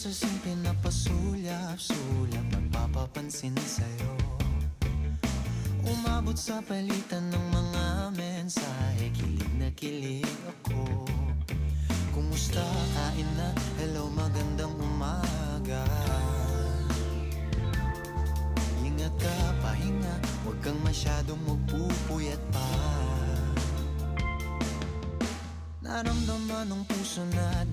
sa simple na pasulyap-sulyap, nagpapapansin sa'yo. Umabot sa palitan ng mga mensahe, kilig na kilig ako. Kumusta, kain na, hello, magandang umaga. Ingat ka, pahinga, huwag kang masyadong magpupuyat pa. Naramdaman ng puso na